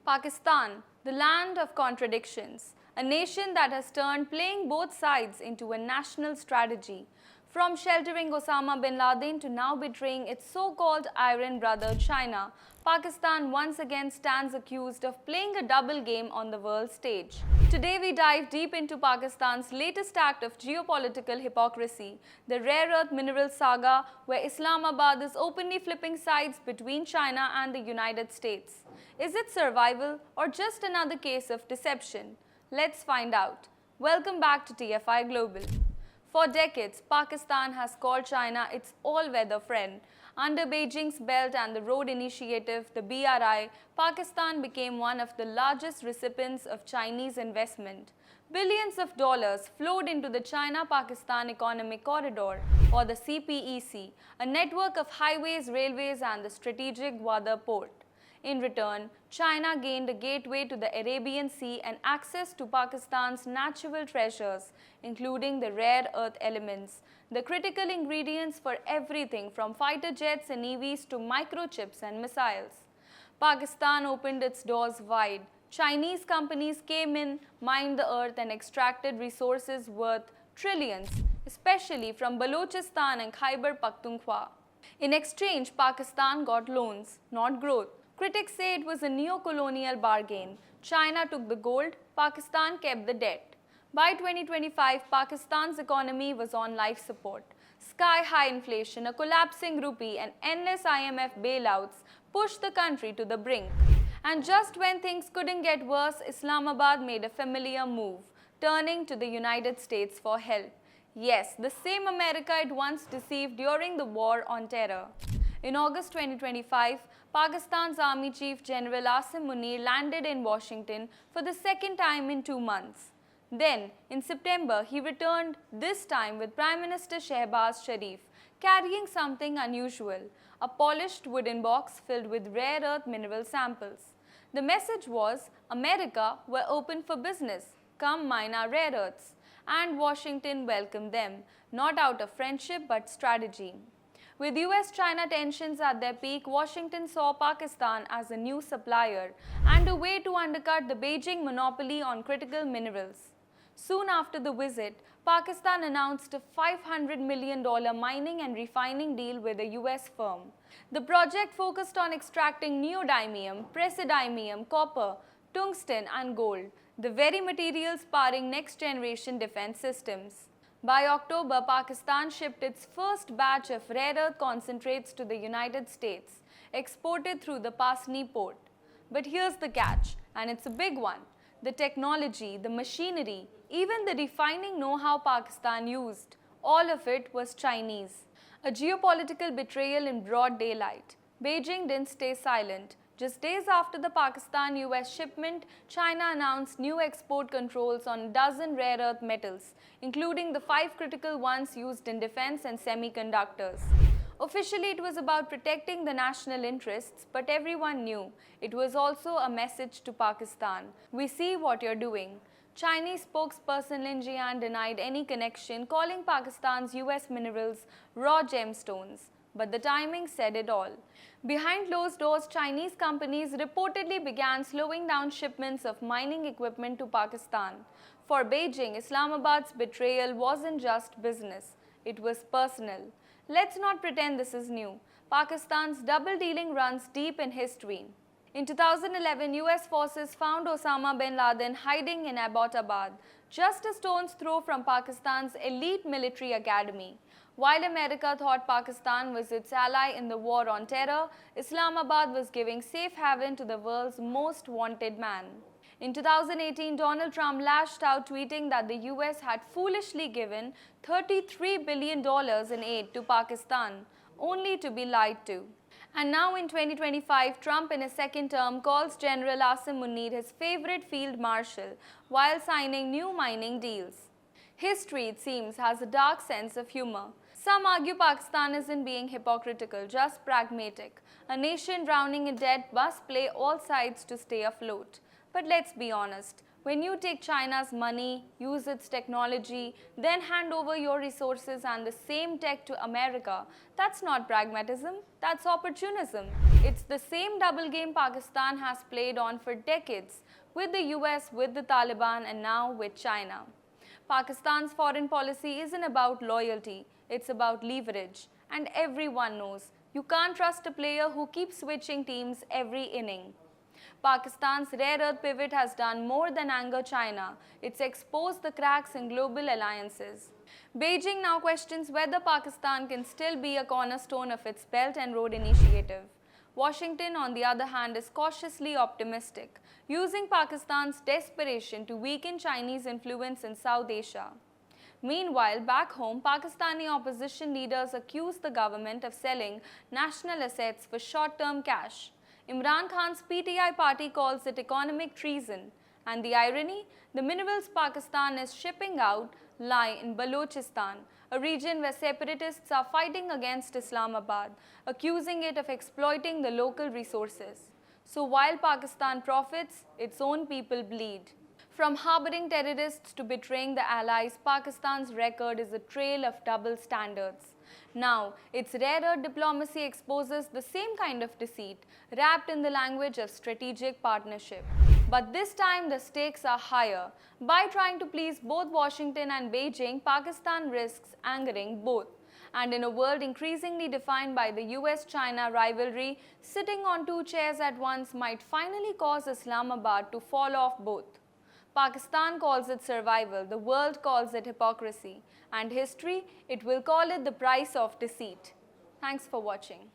Pakistan, the land of contradictions, a nation that has turned playing both sides into a national strategy. From sheltering Osama bin Laden to now betraying its so-called iron brother China, Pakistan once again stands accused of playing a double game on the world stage. Today we dive deep into Pakistan's latest act of geopolitical hypocrisy, the rare earth mineral saga, where Islamabad is openly flipping sides between China and the United States. Is it survival or just another case of deception? Let's find out. Welcome back to TFI Global. For decades, Pakistan has called China its all-weather friend. Under Beijing's Belt and the Road Initiative, the BRI, Pakistan became one of the largest recipients of Chinese investment. Billions of dollars flowed into the China-Pakistan Economic Corridor, or the CPEC, a network of highways, railways and the strategic Gwadar port. In return, China gained a gateway to the Arabian Sea and access to Pakistan's natural treasures, including the rare earth elements, the critical ingredients for everything from fighter jets and EVs to microchips and missiles. Pakistan opened its doors wide. Chinese companies came in, mined the earth and extracted resources worth trillions, especially from Balochistan and Khyber Pakhtunkhwa. In exchange, Pakistan got loans, not growth. Critics say it was a neo-colonial bargain. China took the gold, Pakistan kept the debt. By 2025, Pakistan's economy was on life support. Sky-high inflation, a collapsing rupee and endless IMF bailouts pushed the country to the brink. And just when things couldn't get worse, Islamabad made a familiar move, turning to the United States for help. Yes, the same America it once deceived during the War on Terror. In August 2025, Pakistan's Army Chief General Asim Munir landed in Washington for the second time in 2 months. Then, in September, he returned, this time with Prime Minister Shehbaz Sharif, carrying something unusual, a polished wooden box filled with rare earth mineral samples. The message was, America, we're open for business, come mine our rare earths. And Washington welcomed them, not out of friendship but strategy. With US-China tensions at their peak, Washington saw Pakistan as a new supplier and a way to undercut the Beijing monopoly on critical minerals. Soon after the visit, Pakistan announced a $500 million mining and refining deal with a US firm. The project focused on extracting neodymium, praseodymium, copper, tungsten and gold, the very materials powering next-generation defense systems. By October, Pakistan shipped its first batch of rare earth concentrates to the United States, exported through the Pasni port. But here's the catch, and it's a big one. The technology, the machinery, even the refining know-how Pakistan used, all of it was Chinese. A geopolitical betrayal in broad daylight. Beijing didn't stay silent. Just days after the Pakistan-US shipment, China announced new export controls on a dozen rare earth metals, including the 5 critical ones used in defense and semiconductors. Officially, it was about protecting the national interests, but everyone knew it was also a message to Pakistan. We see what you're doing. Chinese spokesperson Lin Jian denied any connection, calling Pakistan's US minerals raw gemstones. But the timing said it all. Behind closed doors, Chinese companies reportedly began slowing down shipments of mining equipment to Pakistan. For Beijing, Islamabad's betrayal wasn't just business, it was personal. Let's not pretend this is new. Pakistan's double-dealing runs deep in history. In 2011, US forces found Osama bin Laden hiding in Abbottabad, just a stone's throw from Pakistan's elite military academy. While America thought Pakistan was its ally in the war on terror, Islamabad was giving safe haven to the world's most wanted man. In 2018, Donald Trump lashed out, tweeting that the US had foolishly given $33 billion in aid to Pakistan, only to be lied to. And now in 2025, Trump in his second term calls General Asim Munir his favorite field marshal while signing new mining deals. History, it seems, has a dark sense of humor. Some argue Pakistan isn't being hypocritical, just pragmatic. A nation drowning in debt must play all sides to stay afloat. But let's be honest, When you take China's money, use its technology, then hand over your resources and the same tech to America, that's not pragmatism, that's opportunism. It's the same double game Pakistan has played on for decades, with the US, with the Taliban, and now with China. Pakistan's foreign policy isn't about loyalty, it's about leverage. And everyone knows you can't trust a player who keeps switching teams every inning. Pakistan's rare earth pivot has done more than anger China. It's exposed the cracks in global alliances. Beijing now questions whether Pakistan can still be a cornerstone of its Belt and Road Initiative. Washington, on the other hand, is cautiously optimistic, using Pakistan's desperation to weaken Chinese influence in South Asia. Meanwhile, back home, Pakistani opposition leaders accuse the government of selling national assets for short-term cash. Imran Khan's PTI party calls it economic treason. And the irony? The minerals Pakistan is shipping out lie in Balochistan, a region where separatists are fighting against Islamabad, accusing it of exploiting the local resources. So while Pakistan profits, its own people bleed. From harboring terrorists to betraying the allies, Pakistan's record is a trail of double standards. Now, its rarer diplomacy exposes the same kind of deceit, wrapped in the language of strategic partnership. But this time, the stakes are higher. By trying to please both Washington and Beijing, Pakistan risks angering both. And in a world increasingly defined by the US-China rivalry, sitting on two chairs at once might finally cause Islamabad to fall off both. Pakistan calls it survival, the world calls it hypocrisy, and history, it will call it the price of deceit. Thanks for watching.